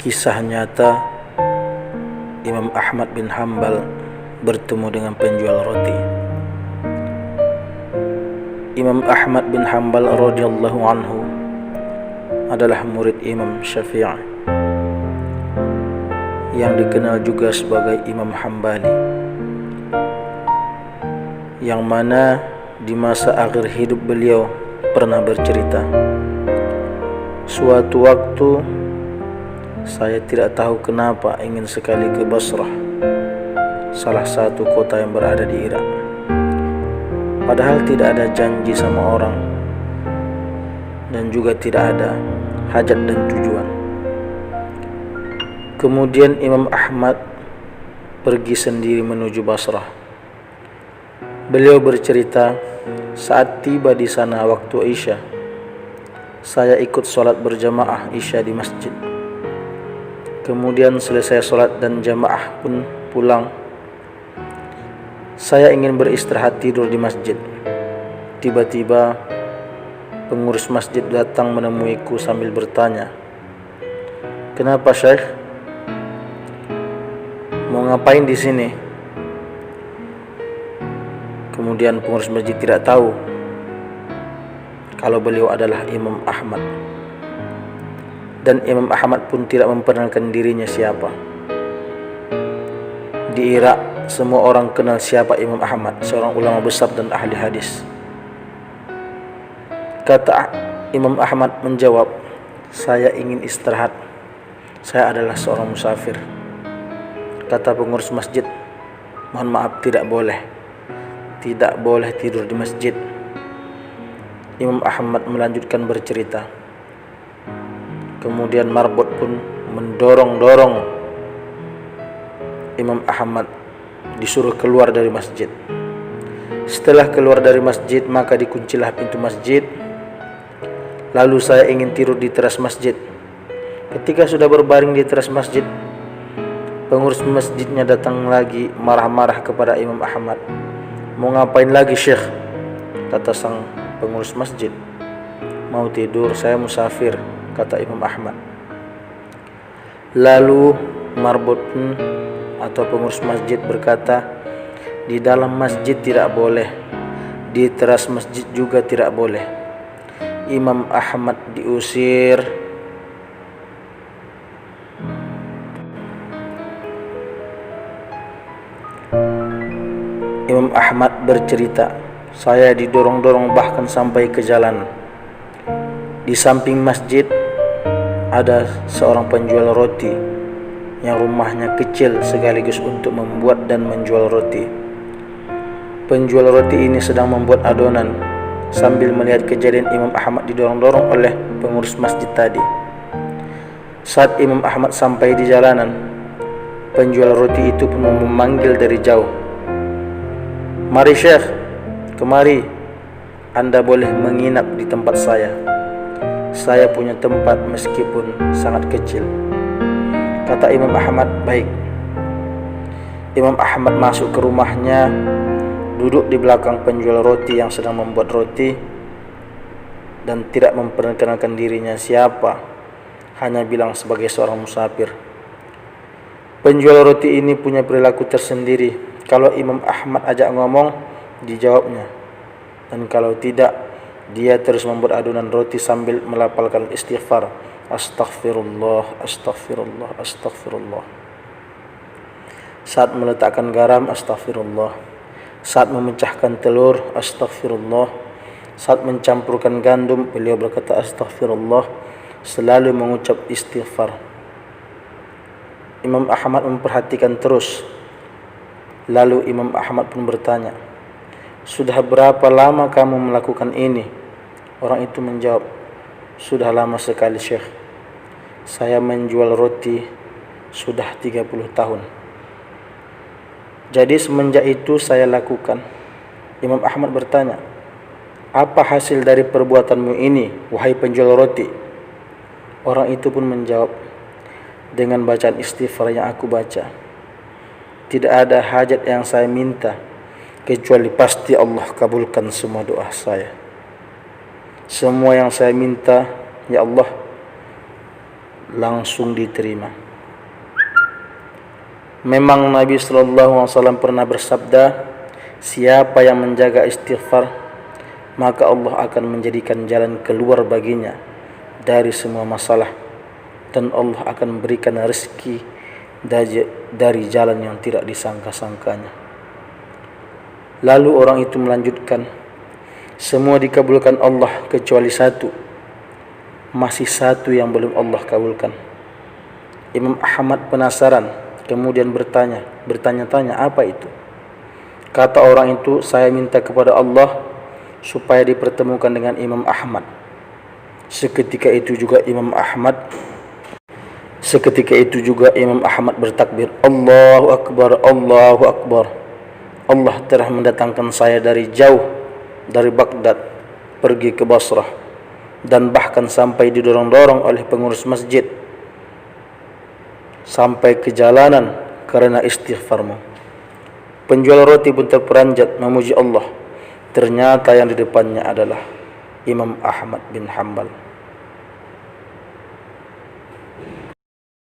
Kisah nyata Imam Ahmad bin Hanbal bertemu dengan penjual roti. Imam Ahmad bin Hanbal radhiyallahu anhu adalah murid Imam Syafi'i yang dikenal juga sebagai Imam Hambali, yang mana di masa akhir hidup beliau pernah bercerita, suatu waktu saya tidak tahu kenapa ingin sekali ke Basrah, salah satu kota yang berada di Irak. Padahal tidak ada janji sama orang dan juga tidak ada hajat dan tujuan. Kemudian Imam Ahmad pergi sendiri menuju Basrah. Beliau bercerita, saat tiba di sana waktu Isya, saya ikut sholat berjamaah Isya di masjid. Kemudian selesai sholat dan jamaah pun pulang. Saya ingin beristirahat tidur di masjid. Tiba-tiba pengurus masjid datang menemuiku sambil bertanya, "Kenapa Syekh? Mau ngapain di sini?" Kemudian pengurus masjid tidak tahu kalau beliau adalah Imam Ahmad. Dan Imam Ahmad pun tidak memperkenalkan dirinya siapa. Di Irak semua orang kenal siapa Imam Ahmad, seorang ulama besar dan ahli hadis. Kata Imam Ahmad menjawab, "Saya ingin istirahat. Saya adalah seorang musafir." Kata pengurus masjid, "Mohon maaf, tidak boleh. Tidak boleh tidur di masjid." Imam Ahmad melanjutkan bercerita. Kemudian marbot pun mendorong-dorong Imam Ahmad disuruh keluar dari masjid. Setelah keluar dari masjid, maka dikuncilah pintu masjid. Lalu saya ingin tidur di teras masjid. Ketika sudah berbaring di teras masjid, pengurus masjidnya datang lagi marah-marah kepada Imam Ahmad. "Mau ngapain lagi Syekh?" kata sang pengurus masjid. "Mau tidur, saya musafir," kata Imam Ahmad. Lalu marbot pun atau pengurus masjid berkata, "Di dalam masjid tidak boleh, di teras masjid juga tidak boleh." Imam Ahmad diusir. Imam Ahmad bercerita, "Saya didorong-dorong bahkan sampai ke jalan. Di samping masjid ada seorang penjual roti yang rumahnya kecil sekaligus untuk membuat dan menjual roti. Penjual roti ini sedang membuat adonan sambil melihat kejadian Imam Ahmad didorong-dorong oleh pengurus masjid tadi. Saat Imam Ahmad sampai di jalanan, penjual roti itu pun memanggil dari jauh, "Mari Syekh, kemari. Anda boleh menginap di tempat saya. Saya punya tempat meskipun sangat kecil." Kata Imam Ahmad, "Baik." Imam Ahmad masuk ke rumahnya, duduk di belakang penjual roti yang sedang membuat roti dan tidak memperkenalkan dirinya siapa, hanya bilang sebagai seorang musafir. Penjual roti ini punya perilaku tersendiri. Kalau Imam Ahmad ajak ngomong, dijawabnya, dan kalau tidak, dia terus membuat adonan roti sambil melafalkan istighfar, "Astaghfirullah, astaghfirullah, astaghfirullah." Saat meletakkan garam, astaghfirullah. Saat memecahkan telur, astaghfirullah. Saat mencampurkan gandum, beliau berkata astaghfirullah, selalu mengucap istighfar. Imam Ahmad memperhatikan terus. Lalu Imam Ahmad pun bertanya, "Sudah berapa lama kamu melakukan ini?" Orang itu menjawab, "Sudah lama sekali Syekh. Saya menjual roti sudah 30 tahun. Jadi semenjak itu saya lakukan." Imam Ahmad bertanya, "Apa hasil dari perbuatanmu ini, wahai penjual roti?" Orang itu pun menjawab, "Dengan bacaan istighfar yang aku baca, tidak ada hajat yang saya minta kecuali pasti Allah kabulkan semua doa saya. Semua yang saya minta, ya Allah, langsung diterima. Memang Nabi SAW pernah bersabda, siapa yang menjaga istighfar, maka Allah akan menjadikan jalan keluar baginya dari semua masalah, dan Allah akan memberikan rezeki dari jalan yang tidak disangka-sangkanya. Lalu orang itu melanjutkan, semua dikabulkan Allah kecuali satu, masih satu yang belum Allah kabulkan. Imam Ahmad penasaran, kemudian bertanya-tanya, apa itu? Kata orang itu, saya minta kepada Allah supaya dipertemukan dengan Imam Ahmad. Seketika itu juga Imam Ahmad bertakbir, Allahu Akbar, Allahu Akbar. Allah telah mendatangkan saya dari jauh, dari Baghdad pergi ke Basrah, dan bahkan sampai didorong-dorong oleh pengurus masjid sampai ke jalanan karena istighfarmu. Penjual roti pun terperanjat memuji Allah. Ternyata yang di depannya adalah Imam Ahmad bin Hanbal.